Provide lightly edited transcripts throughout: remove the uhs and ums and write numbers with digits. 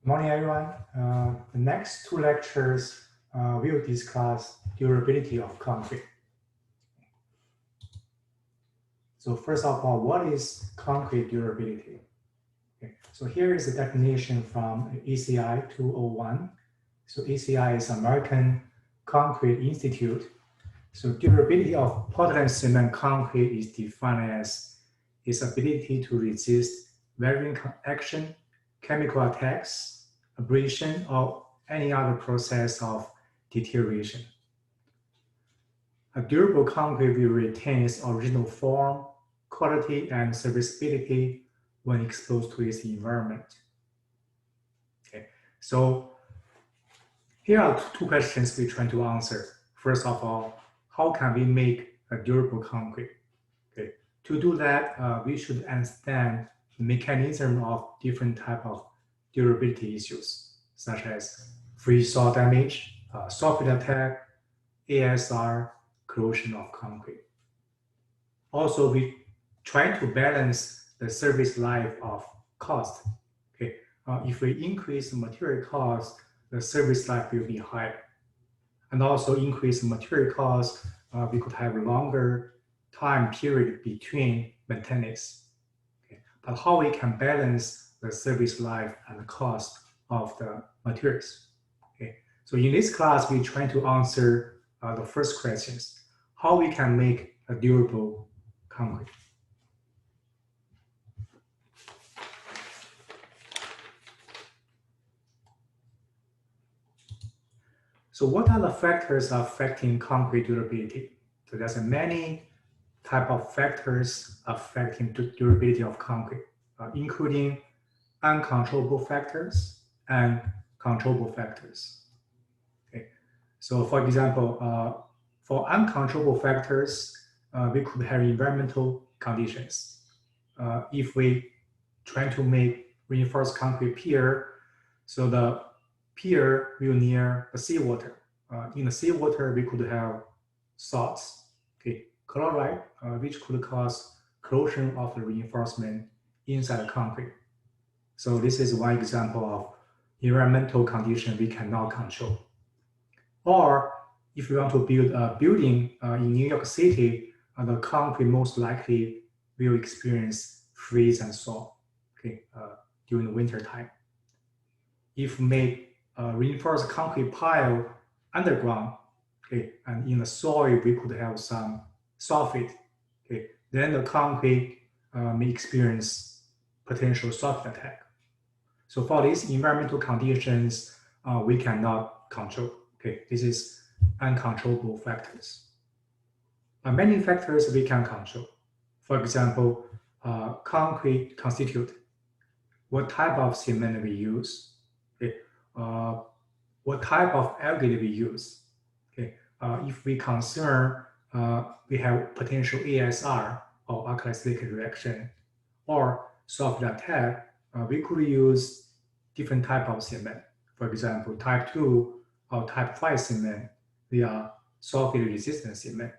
Good morning, everyone. The next two lectures will discuss durability of concrete. So first of all, what is concrete durability? Okay. So here is the definition from ECI 201. So ECI is American Concrete Institute. So durability of Portland cement concrete is defined as its ability to resist weathering action, chemical attacks, abrasion, or any other process of deterioration. A durable concrete will retain its original form, quality, and serviceability when exposed to its environment. Okay, so here are two questions we're trying to answer. First of all, how can we make a durable concrete? Okay, to do that, we should understand the mechanism of different type of durability issues, such as freeze-thaw damage, soffit attack, ASR, corrosion of concrete. Also, we try to balance the service life of cost. Okay, if we increase the material cost, the service life will be higher. And also increase the material cost, we could have a longer time period between maintenance. Okay. But how we can balance the service life and the cost of the materials? Okay. So in this class, we try to answer the first questions: how we can make a durable concrete. So what are the factors affecting concrete durability? So there's many type of factors affecting the durability of concrete, including uncontrollable factors and controllable factors. Okay. So for example, for uncontrollable factors, we could have environmental conditions. If we try to make reinforced concrete pier, so the pier will near the seawater. In the seawater, we could have salts, okay, chloride, which could cause corrosion of the reinforcement inside the concrete. So this is one example of environmental condition we cannot control. Or if we want to build a building in New York City, the concrete most likely will experience freeze and thaw, okay, during the winter time. If we make a reinforced concrete pile underground, okay, and in the soil we could have some soffit, okay, then the concrete may experience potential soffit attack. So for these environmental conditions, we cannot control. Okay, this is uncontrollable factors. Many factors we can control. For example, concrete constitute, what type of cement we use, okay, what type of aggregate we use. Okay, if we concern we have potential ASR or alkali-silicate reaction or soffit attack, we could use different type of cement. For example, type 2 or type 5 cement, they are soffit resistant cement.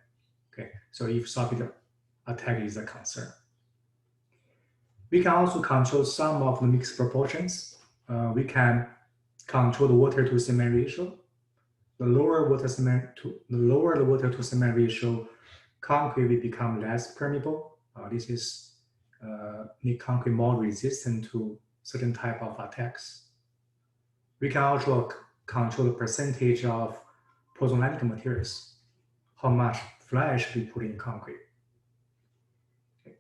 Okay, so if soffit attack is a concern. We can also control some of the mixed proportions. We can control the water to cement ratio. The lower the water to cement ratio, concrete will become less permeable. This is make concrete more resistant to certain type of attacks. We can also control the percentage of pozzolanic materials, how much fly ash we put in concrete. Okay.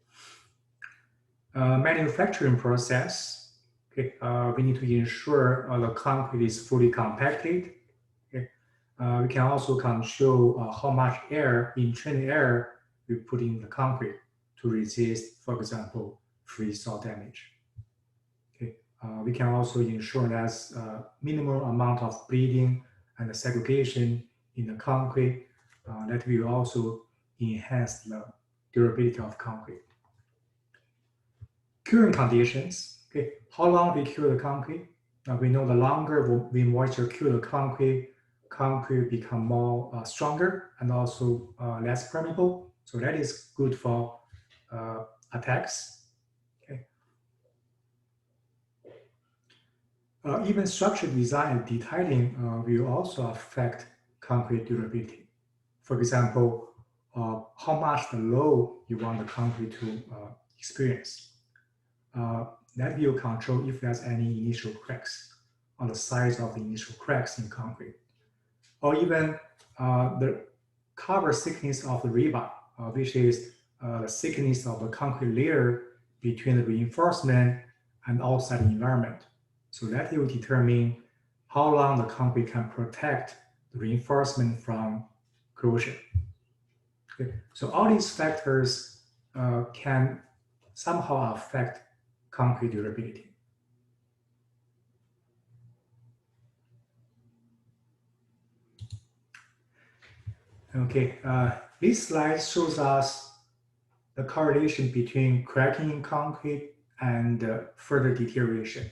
Manufacturing process, okay, we need to ensure the concrete is fully compacted. Okay. We can also control how much air, entrained air, we put in the concrete to resist, for example, freeze-thaw damage. Okay. We can also ensure there's minimal amount of bleeding and segregation in the concrete. That will also enhance the durability of concrete. Curing conditions. Okay, how long we cure the concrete? We know the longer we moisture cure the concrete, concrete become more stronger and also less permeable. So that is good for attacks. Okay. Even structure design and detailing will also affect concrete durability. For example, how much the load you want the concrete to experience. That will control if there's any initial cracks on the size of the initial cracks in concrete, or even the cover thickness of the rebar, which is the thickness of the concrete layer between the reinforcement and outside environment. So that will determine how long the concrete can protect the reinforcement from corrosion. Okay. So all these factors can somehow affect concrete durability. Okay, this slide shows us the correlation between cracking in concrete and further deterioration.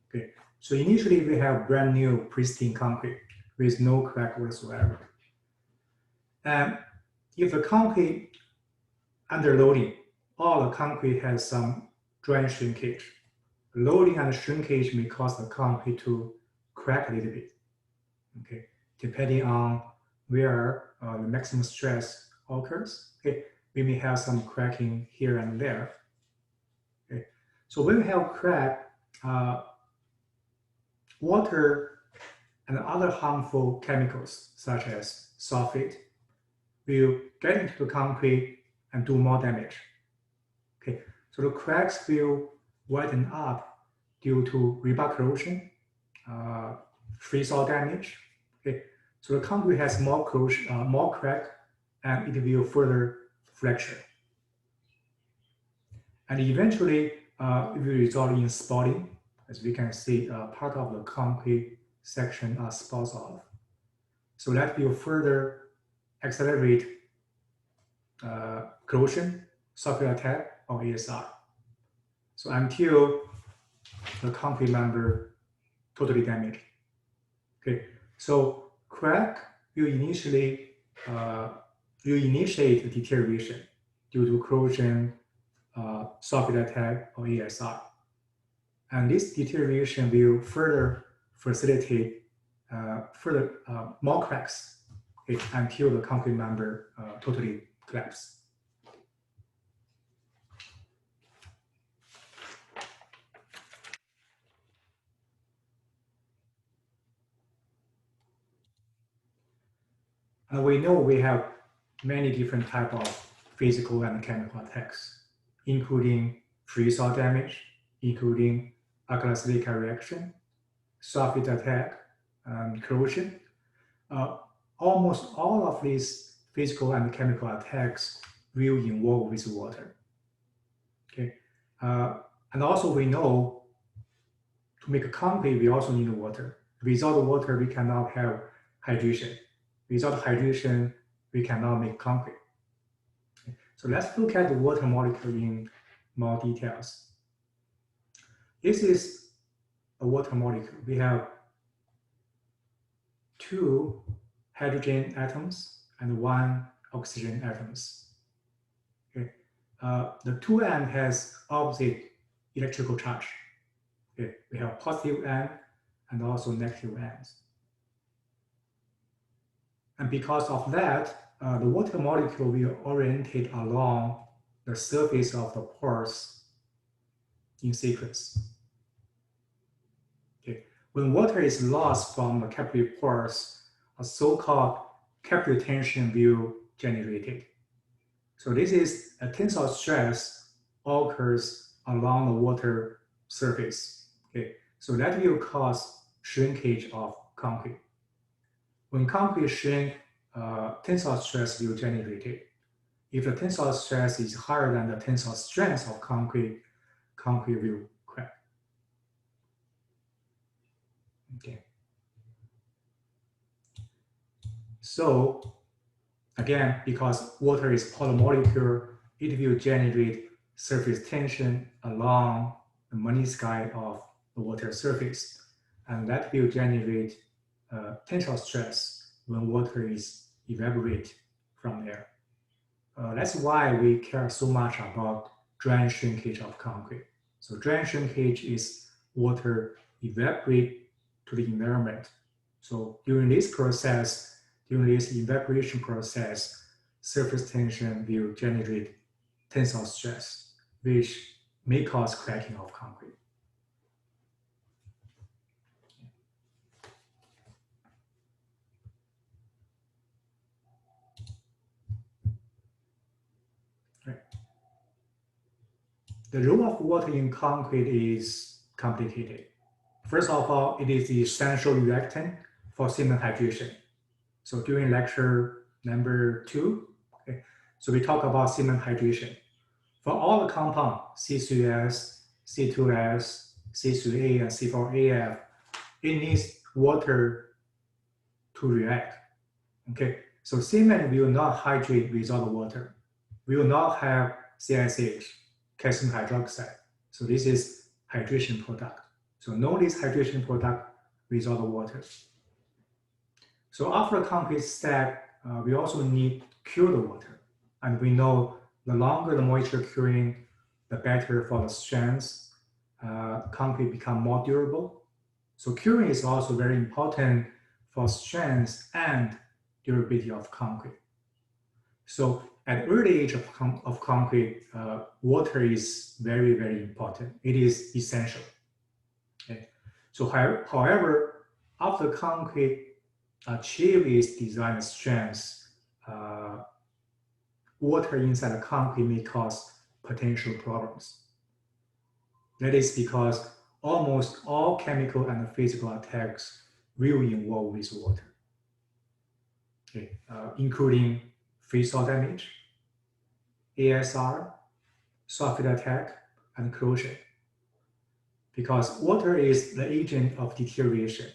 Okay, so initially we have brand new pristine concrete with no crack whatsoever. And if the concrete underloading, all the concrete has some joint shrinkage. Loading and shrinkage may cause the concrete to crack a little bit. Okay, depending on where the maximum stress occurs. Okay, we may have some cracking here and there. Okay, so when we have crack, water and other harmful chemicals such as sulfate will get into the concrete and do more damage. Okay, so the cracks will widen up due to rebar corrosion, freeze-all damage. Okay, so the concrete has more corrosion, more crack, and it will further fracture. And eventually, it will result in spalling. As we can see, part of the concrete section spalls off. So that will further accelerate corrosion, sulfate attack, or ASR. So until the concrete member totally damaged. Okay, so crack will initiate deterioration due to corrosion, sulfate attack, or ASR. And this deterioration will further facilitate more cracks, okay, until the concrete member totally collapses. We know we have many different types of physical and chemical attacks, including freeze-all damage, including alkali-silica reaction, sulfate attack, and corrosion. Almost all of these physical and chemical attacks will involve with water. Okay, and also we know to make a concrete, we also need water. Without water, we cannot have hydration. Without hydration, we cannot make concrete. Okay. So let's look at the water molecule in more details. This is a water molecule. We have 2 hydrogen atoms and 1 oxygen atoms. Okay. The 2M has opposite electrical charge. Okay. We have positive M and also negative M's. And because of that, the water molecule will orientate along the surface of the pores in sequence. Okay. When water is lost from the capillary pores, a so-called capillary tension will generate. So this is a tensile stress occurs along the water surface. Okay. So that will cause shrinkage of concrete. When concrete shrink, tensile stress will generate. If the tensile stress is higher than the tensile strength of concrete, concrete will crack. Okay. So again, because water is polar molecule, it will generate surface tension along the menisci of the water surface, and that will generate tensile stress when water is evaporated from air. That's why we care so much about drain shrinkage of concrete. So drain shrinkage is water evaporate to the environment. So during this process, during this evaporation process, surface tension will generate tensile stress, which may cause cracking of concrete. Right. The role of water in concrete is complicated. First of all, it is the essential reactant for cement hydration. So during lecture number 2, okay, so we talk about cement hydration. For all the compounds, C3S, C2S, C3A, and C4AF, it needs water to react. Okay, so cement will not hydrate without water. We will not have CSH, calcium hydroxide. So this is hydration product. So know this hydration product without water. So after concrete stack, we also need to cure the water. And we know the longer the moisture curing, the better for the strength. Concrete become more durable. So curing is also very important for strength and durability of concrete. So at early age of concrete, water is very, very important. It is essential. Okay. So however, after concrete achieve its design strength, water inside the concrete may cause potential problems. That is because almost all chemical and physical attacks will involve with water, okay, including freeze-thaw damage, ASR, sulfate attack, and corrosion. Because water is the agent of deterioration.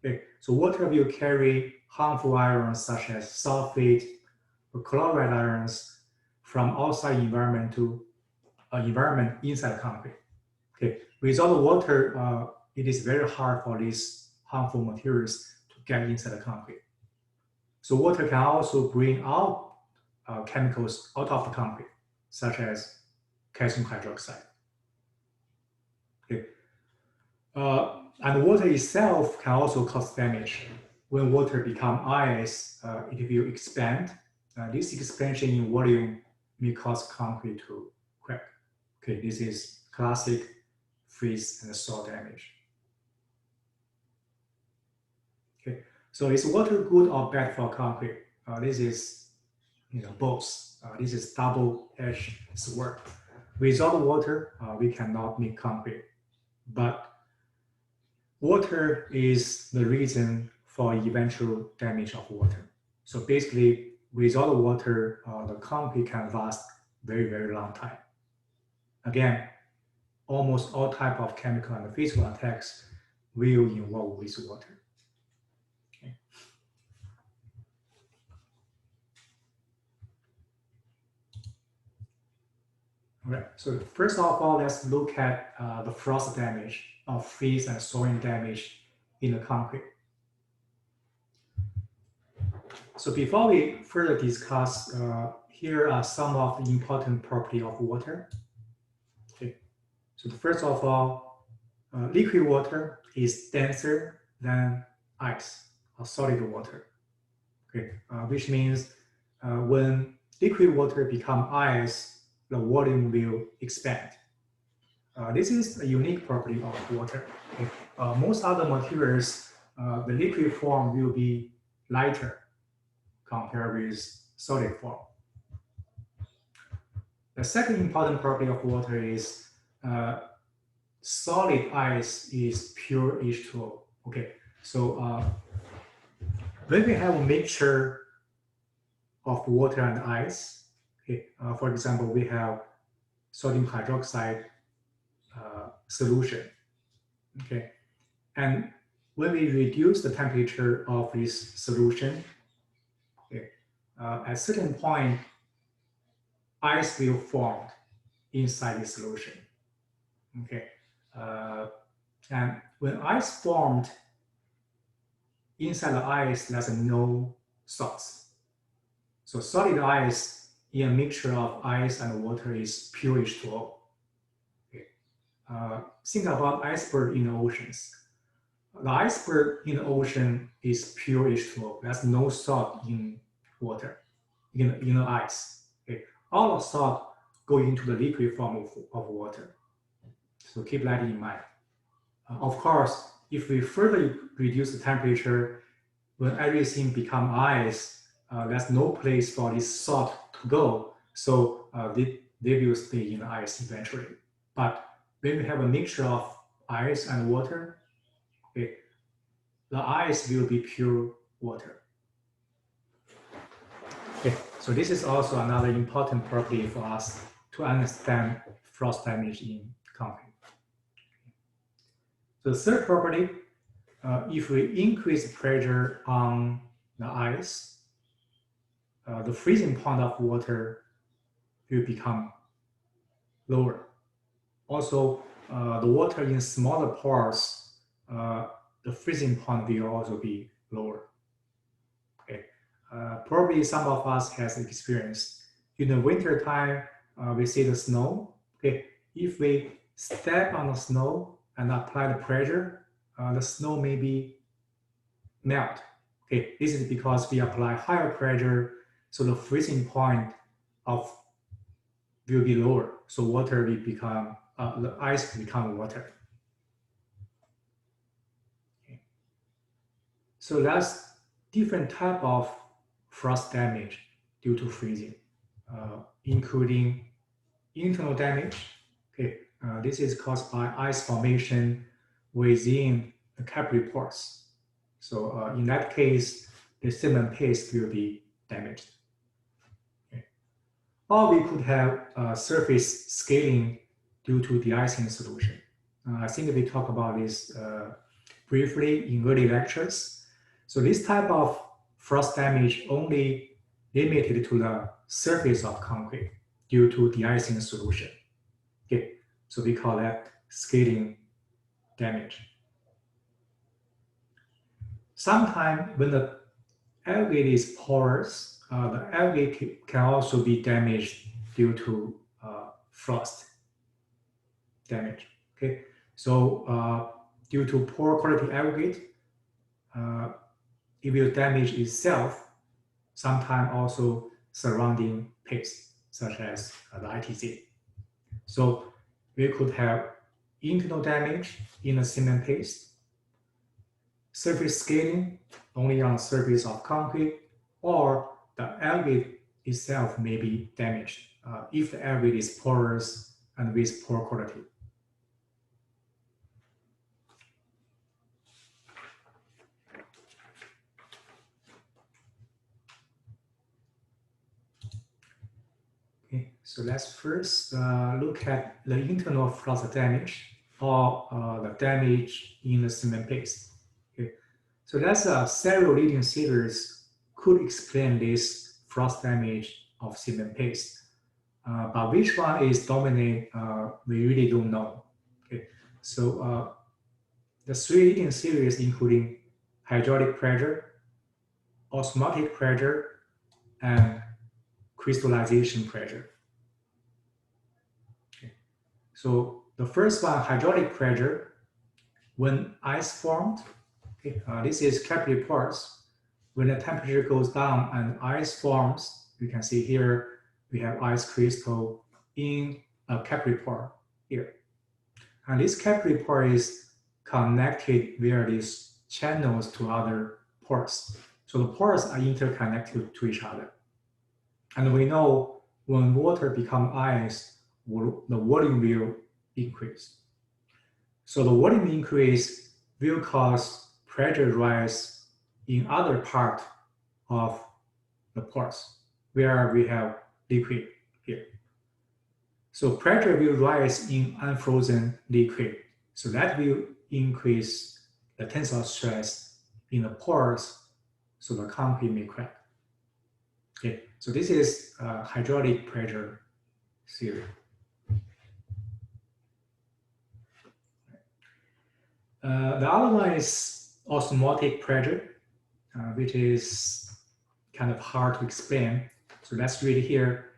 Okay, so water will carry harmful ions such as sulfate or chloride ions from outside environment to environment inside concrete. Okay, without water, it is very hard for these harmful materials to get inside the concrete. So water can also bring out chemicals out of the concrete, such as calcium hydroxide. Okay. And water itself can also cause damage. When water becomes ice, it will expand. This expansion in volume may cause concrete to crack. Okay, this is classic freeze and thaw damage. Okay, so is water good or bad for concrete? This is, both. This is double-edged sword. Without water, we cannot make concrete, but water is the reason for eventual damage of water. So basically, without water, the concrete can last very, very long time. Again, almost all type of chemical and physical attacks will involve with water. Okay. All right, so first of all, let's look at the frost damage of freeze and thawing damage in the concrete. So before we further discuss, here are some of the important properties of water. Okay. So first of all, liquid water is denser than ice or solid water. Okay, which means when liquid water becomes ice, the volume will expand. This is a unique property of water. Okay. Most other materials, the liquid form will be lighter compared with solid form. The second important property of water is solid ice is pure H2O. Okay, so when we have a mixture of water and ice, okay, for example, we have sodium hydroxide solution, okay, and when we reduce the temperature of this solution, okay, at a certain point, ice will form inside the solution, okay, and when ice formed inside the ice, there's no salts. So solid ice in a mixture of ice and water is pure H2O. Okay. Think about iceberg in the oceans. The iceberg in the ocean is pure H2O. There's no salt in water, in the ice. Okay? All the salt go into the liquid form of water. So keep that in mind. Of course, if we further reduce the temperature, when everything become ice, there's no place for this salt to go. So they will stay in the ice eventually. But when we have a mixture of ice and water, okay, the ice will be pure water. Okay, so this is also another important property for us to understand frost damage in concrete. The third property, if we increase pressure on the ice, the freezing point of water will become lower. Also, the water in smaller pores, the freezing point will also be lower. Okay, probably some of us has experienced in the winter time. We see the snow. Okay, if we step on the snow and apply the pressure, the snow may be melt. Okay, this is because we apply higher pressure, so the freezing point of will be lower. So water will become the ice will become water. Okay. So that's different type of frost damage due to freezing, including internal damage. Okay, this is caused by ice formation within the capillary pores. So in that case, the cement paste will be damaged. Okay. Or we could have surface scaling due to de-icing solution. I think we talked about this briefly in early lectures. So this type of frost damage only limited to the surface of concrete due to de-icing solution. Okay, so we call that scaling damage. Sometimes when the aggregate is porous, the aggregate can also be damaged due to frost damage. Okay, so due to poor quality aggregate, it will damage itself, sometimes also surrounding paste, such as the ITZ. So we could have internal damage in the cement paste, surface scaling only on the surface of concrete, or the aggregate itself may be damaged if the aggregate is porous and with poor quality. Okay, so let's first look at the internal frost damage or the damage in the cement paste. Okay, so that's several leading theories could explain this frost damage of cement paste. But which one is dominant, we really don't know. Okay, so the three leading theories including hydraulic pressure, osmotic pressure, and crystallization pressure. Okay. So the first one, hydraulic pressure, when ice formed, okay, this is capillary pores. When the temperature goes down and ice forms, you can see here we have ice crystal in a capillary pore here. And this capillary pore is connected via these channels to other pores. So the pores are interconnected to each other. And we know when water becomes ice, the volume will increase. So the volume increase will cause pressure rise in other part of the pores where we have liquid here. So pressure will rise in unfrozen liquid. So that will increase the tensile stress in the pores so the concrete may crack. Okay, so this is hydraulic pressure theory. The other one is osmotic pressure, which is kind of hard to explain. So let's read it here.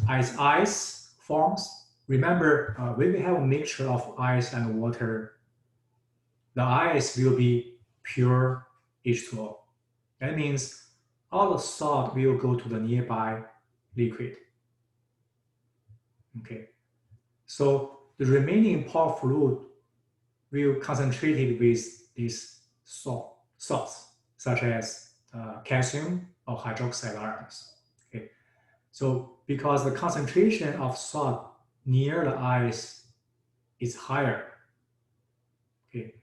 As ice forms, remember when we have a mixture of ice and water, the ice will be pure H2O. That means all the salt will go to the nearby liquid. Okay, so the remaining pore fluid will concentrate it with these salts, such as calcium or hydroxide ions. Okay, so because the concentration of salt near the ice is higher, okay,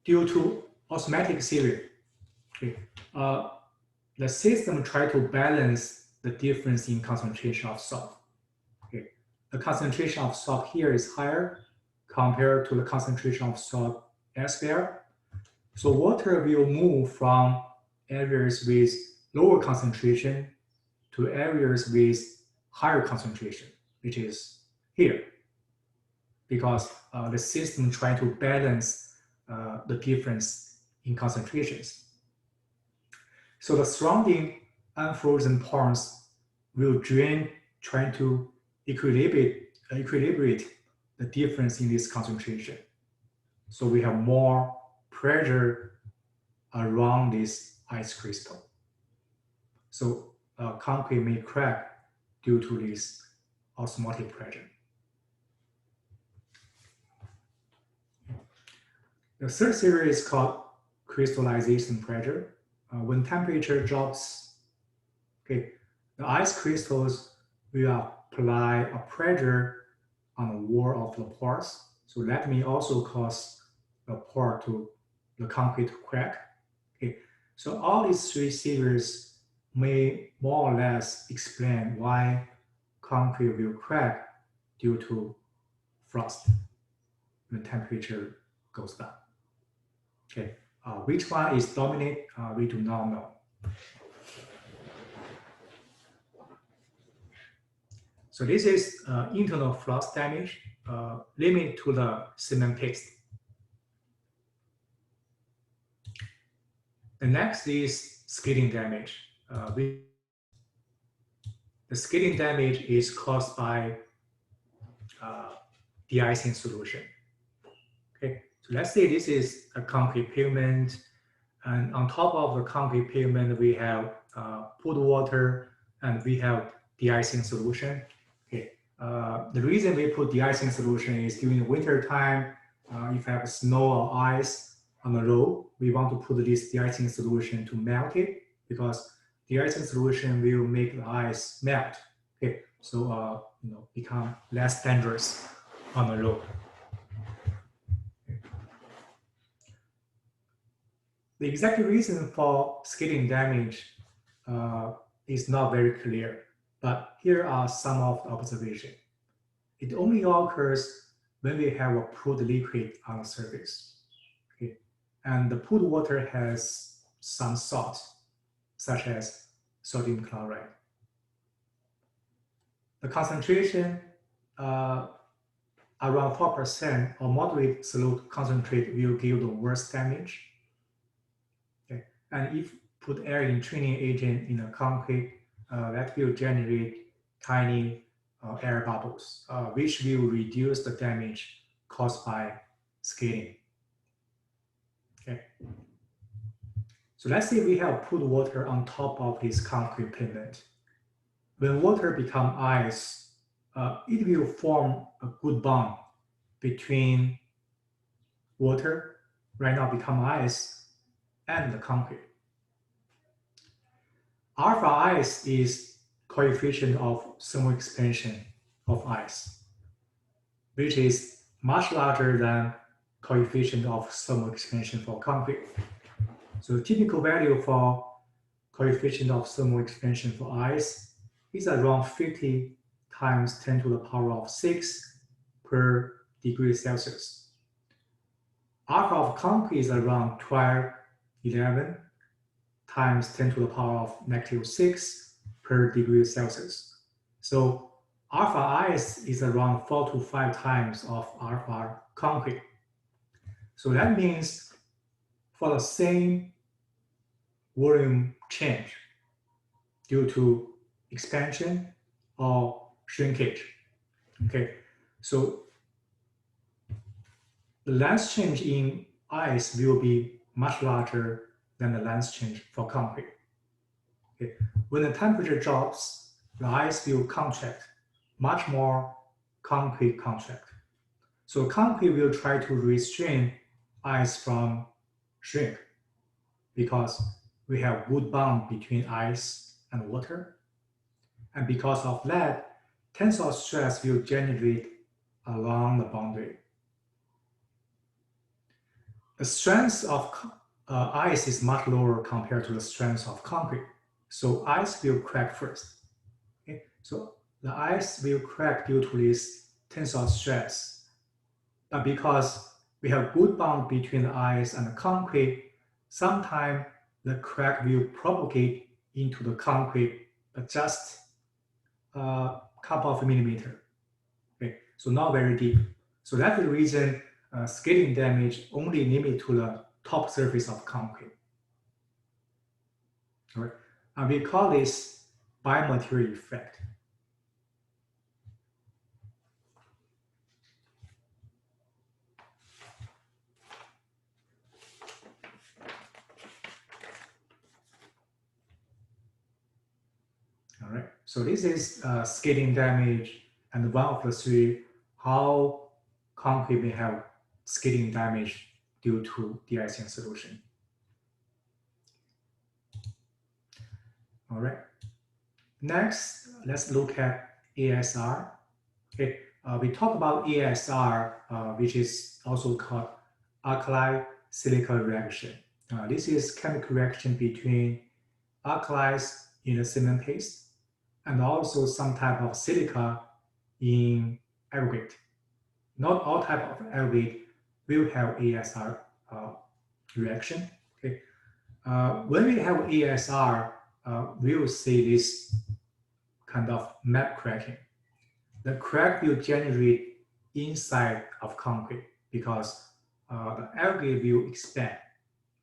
due to osmotic theory, okay, the system try to balance the difference in concentration of salt. Okay, the concentration of salt here is higher compared to the concentration of salt elsewhere. So water will move from areas with lower concentration to areas with higher concentration, which is here, because the system trying to balance the difference in concentrations. So the surrounding unfrozen ponds will drain, trying to equilibrate the difference in this concentration. So we have more pressure around this ice crystal. So concrete may crack due to this osmotic pressure. The third theory is called crystallization pressure. When temperature drops, okay, the ice crystals will apply a pressure on the wall of the pores. So that may also cause the pore to the concrete to crack. Okay, so all these three theories may more or less explain why concrete will crack due to frost when temperature goes down. Okay, which one is dominant? We do not know. So this is internal frost damage limited to the cement paste. The next is skidding damage. The skidding damage is caused by de-icing solution. Okay, so let's say this is a concrete pavement, and on top of the concrete pavement, we have pooled water and we have de-icing solution. Okay, the reason we put de-icing solution is during the winter time, if you have snow or ice on the road, we want to put this de-icing solution to melt it, because de-icing solution will make the ice melt. Okay, so become less dangerous on the road. Okay. The exact reason for skidding damage is not very clear, but here are some of the observations. It only occurs when we have a pooled liquid on the surface. Okay, and the pooled water has some salt, such as sodium chloride. The concentration around 4% or moderate solute concentrate will give the worst damage. Okay, and if put air entraining agent in a concrete, that will generate tiny air bubbles, which will reduce the damage caused by skidding. Okay. So let's say we have put water on top of this concrete pavement. When water becomes ice, it will form a good bond between water, right now become ice, and the concrete. Alpha ice is coefficient of thermal expansion of ice, which is much larger than coefficient of thermal expansion for concrete. So the typical value for coefficient of thermal expansion for ice is around 50 times 10 to the power of 6 per degree Celsius. Alpha of concrete is around 11 times 10 to the power of -6 per degree Celsius. So alpha ice is around 4 to 5 times of alpha concrete. So that means for the same volume change due to expansion or shrinkage, okay, so the length change in ice will be much larger than the length change for concrete. Okay. When the temperature drops, the ice will contract much more concrete contract. So concrete will try to restrain ice from shrink because we have good bond between ice and water. And because of that, tensile stress will generate along the boundary. The strength of ice is much lower compared to the strength of concrete. So ice will crack first. Okay? So the ice will crack due to this tensile stress. But because we have good bond between the ice and the concrete, sometimes the crack will propagate into the concrete, but just a couple of millimeters. Okay? So not very deep. So that's the reason skating damage only limit to the top surface of concrete. All right. And we call this biomaterial effect. All right. So this is skating damage, and one of the three, how concrete may have skating damage due to de-icing solution. All right. Next, let's look at ASR. Okay, we talk about ASR, which is also called alkali silica reaction. This is chemical reaction between alkalis in the cement paste and also some type of silica in aggregate. Not all type of aggregate will have ASR reaction. Okay, when we have ASR, we will see this kind of map cracking. The crack will generate inside of concrete because the aggregate will expand.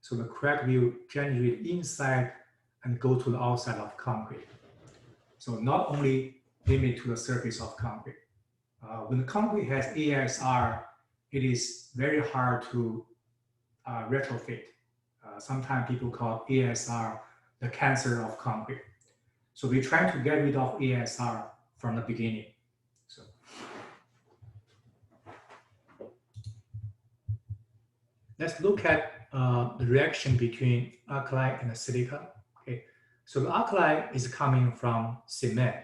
So the crack will generate inside and go to the outside of concrete. So not only limit to the surface of concrete. When the concrete has ASR, it is very hard to retrofit. Sometimes people call ASR the cancer of concrete. So we try to get rid of ASR from the beginning. So let's look at the reaction between alkali and silica. Okay, so the alkali is coming from cement,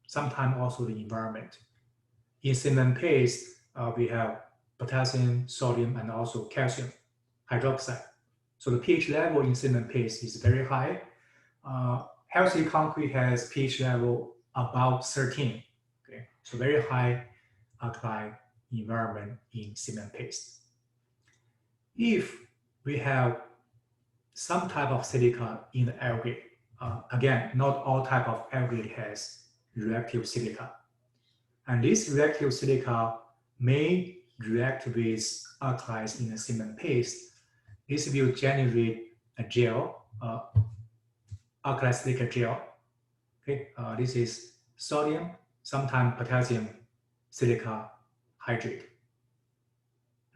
sometimes also the environment. In cement paste, we have potassium, sodium, and also calcium hydroxide. So the pH level in cement paste is very high. Healthy concrete has pH level about 13. Okay, so very high alkali environment in cement paste. If we have some type of silica in the aggregate, again, not all type of aggregate has reactive silica. And this reactive silica may react with alkalis in the cement paste. This will generate a gel, alkali silica gel. Okay, this is sodium, sometimes potassium silica hydrate.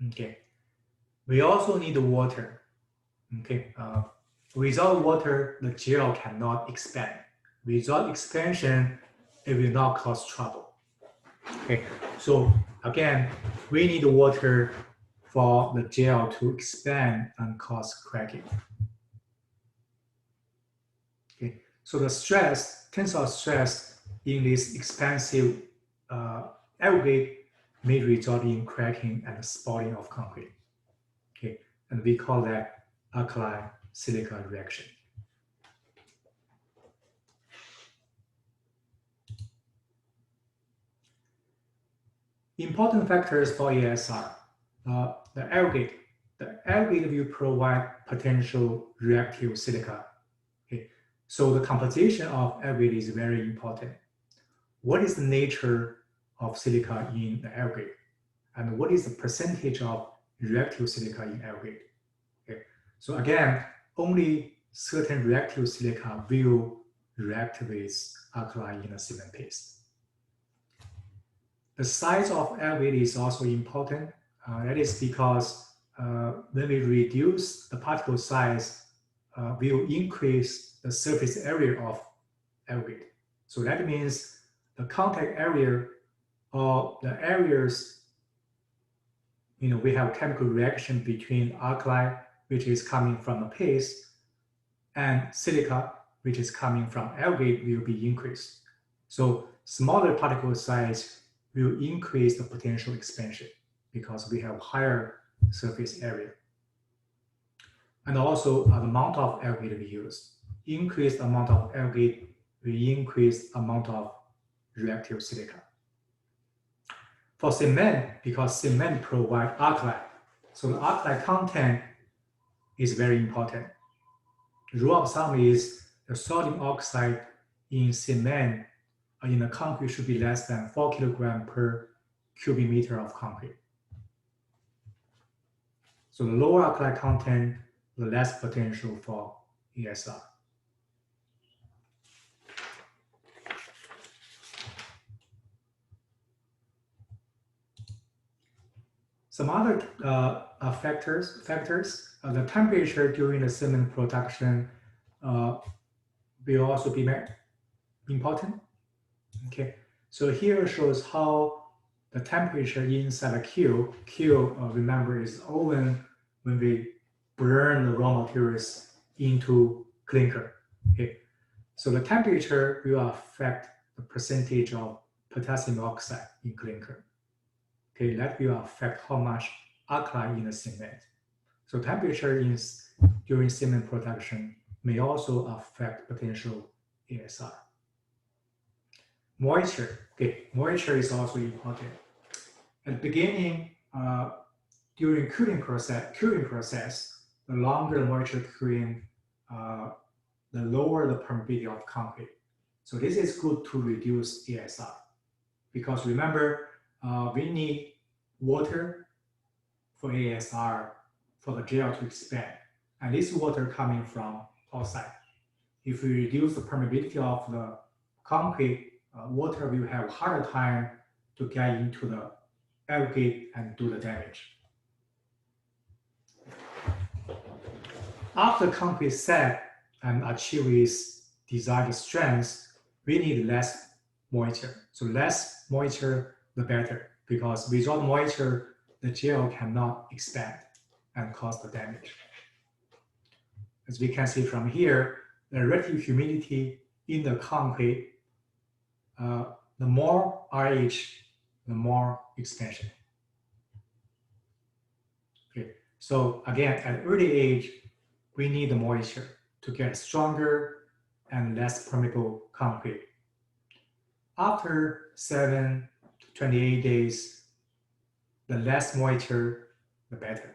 Okay, we also need water. Okay, without water, the gel cannot expand. Without expansion, it will not cause trouble. Okay, so again, we need water for the gel to expand and cause cracking. Okay, so the stress, tensile stress in this expansive aggregate may result in cracking and spalling of concrete. Okay, and we call that alkali silica reaction. Important factors for ASR. The aggregate. The aggregate will provide potential reactive silica. Okay, so the composition of aggregate is very important. What is the nature of silica in the aggregate? And what is the percentage of reactive silica in aggregate? Okay, so again, only certain reactive silica will react with alkali in a cement paste. The size of aggregate is also important. That is because when we reduce the particle size, will increase the surface area of aggregate. So that means the contact area or the areas, we have chemical reaction between alkali, which is coming from a paste, and silica, which is coming from aggregate, will be increased. So smaller particle size will increase the potential expansion because we have higher surface area. And also the amount of aggregate we use. Increased amount of aggregate will increase amount of reactive silica. For cement, because cement provides alkali, so the alkali content is very important. The rule of thumb is the sodium oxide in cement in the concrete should be less than 4 kilograms per cubic meter of concrete. So the lower alkali content, the less potential for ESR. Some other factors, the temperature during the cement production will also be important. Okay, so here shows how the temperature inside a kiln, remember, is oven when we burn the raw materials into clinker. Okay, so the temperature will affect the percentage of potassium oxide in clinker. Okay, that will affect how much alkali in the cement. So temperature during cement production may also affect potential ESR. Moisture, okay, moisture is also important. At the beginning, during curing process, the longer the moisture curing, the lower the permeability of concrete. So this is good to reduce ESR because remember, we need water for ESR for the gel to expand, and this water coming from outside. If we reduce the permeability of the concrete, water will have a harder time to get into the aggregate and do the damage. After concrete set and achieve its desired strength, we need less moisture. So less moisture, the better, because without moisture, the gel cannot expand and cause the damage. As we can see from here, the relative humidity in the concrete, the more RH, the more expansion. Okay, so again, at early age, we need the moisture to get stronger and less permeable concrete. After 7 to 28 days, the less moisture, the better.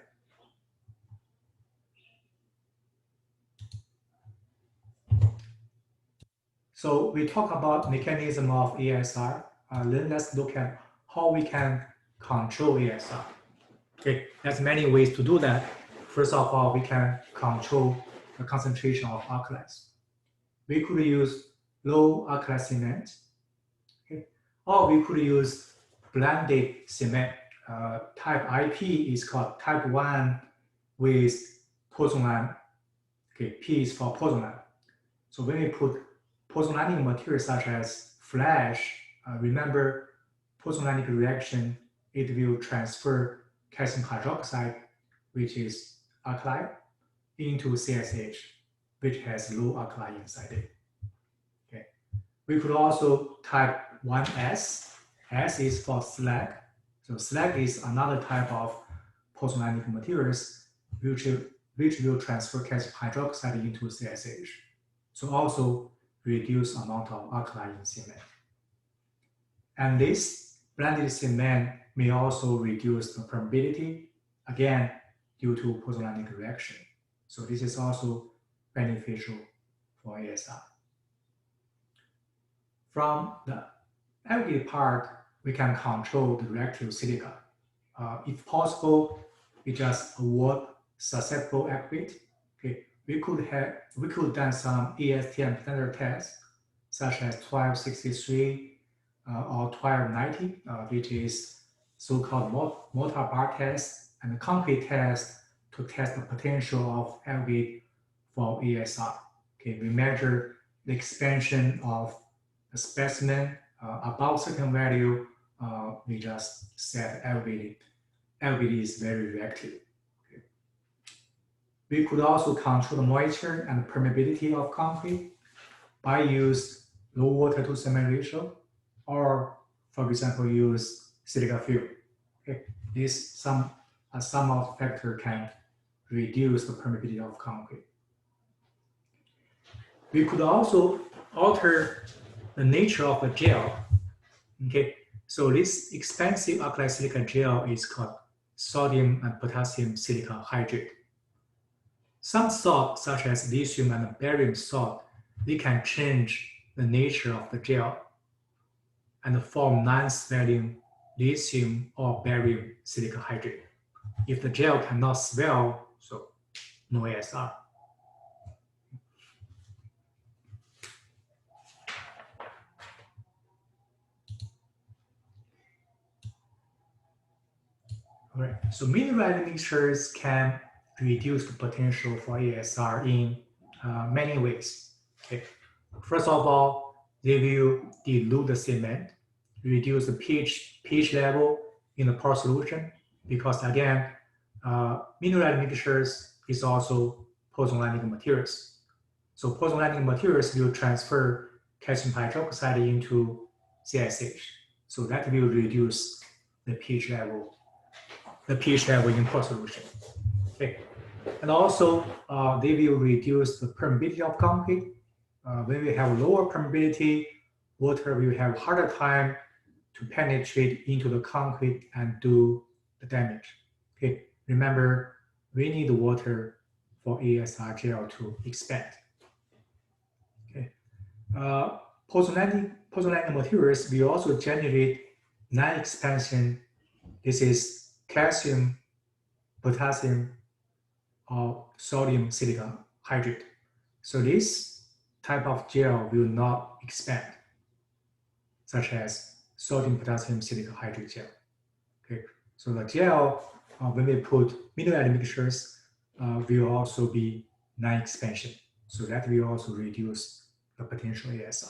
So we talk about mechanism of ESR. Then let's look at how we can control ESR. Okay, there's many ways to do that. First of all, we can control the concentration of alkalis. We could use low alkali cement, okay? Or we could use blended cement. Type IP is called type 1 with pozzolan. Okay, P is for pozzolan. So when we put pozzolanic material such as flash, remember pozzolanic reaction, it will transfer calcium hydroxide, which is alkali, into CSH, which has low alkali inside it. Okay. We could also type 1S. S is for slag. So slag is another type of pozzolanic materials which will transfer calcium hydroxide into CSH. So also reduce amount of alkali in cement. And this blended cement may also reduce the permeability, again, due to pozzolanic reaction. So this is also beneficial for ESR. From the aggregate part, we can control the reactive silica. If possible, we just avoid susceptible aggregate. Okay, we could done some ESTM standard tests, such as 1263 or 1290, which is so-called mortar bar test and the concrete test to test the potential of algae for ASR. Okay, we measure the expansion of the specimen above certain value. We just said algae is very reactive. Okay. We could also control the moisture and permeability of concrete by use low water to cement ratio, or for example, use silica fill. Okay. Some of the factor can reduce the permeability of concrete. We could also alter the nature of the gel. Okay, so this expensive alkali silica gel is called sodium and potassium silica hydrate. Some salt, such as lithium and barium salt, they can change the nature of the gel and form non-swelling lithium or barium silica hydrate. If the gel cannot swell, so no ASR. All right, so mineral mixtures can reduce the potential for ASR in many ways. Okay. First of all, they will dilute the cement, reduce the pH level in the pore solution, because again, mineral mixtures is also pozzolanic materials. So pozzolanic materials will transfer calcium hydroxide into CSH. So that will reduce the pH level in pore solution. Okay. And also, they will reduce the permeability of concrete. When we have lower permeability, water will have harder time to penetrate into the concrete and do the damage. Okay. Remember, we need water for ASR gel to expand. Okay. Pozzolanic materials will also generate non-expansion. This is calcium, potassium, or sodium silica hydrate. So this type of gel will not expand, such as sodium potassium silica hydrate gel. Okay, so the gel, when we put mineral mixtures, will also be non-expansion. So that will also reduce the potential ASR.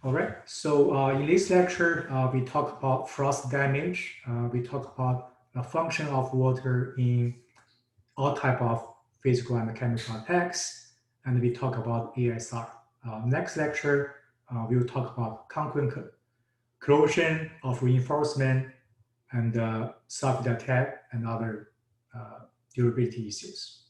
All right, so in this lecture, we talk about frost damage. We talk about the function of water in all type of physical and chemical attacks, and we talk about ASR. Next lecture, we will talk about concrete corrosion of reinforcement and sulfide attack and other durability issues.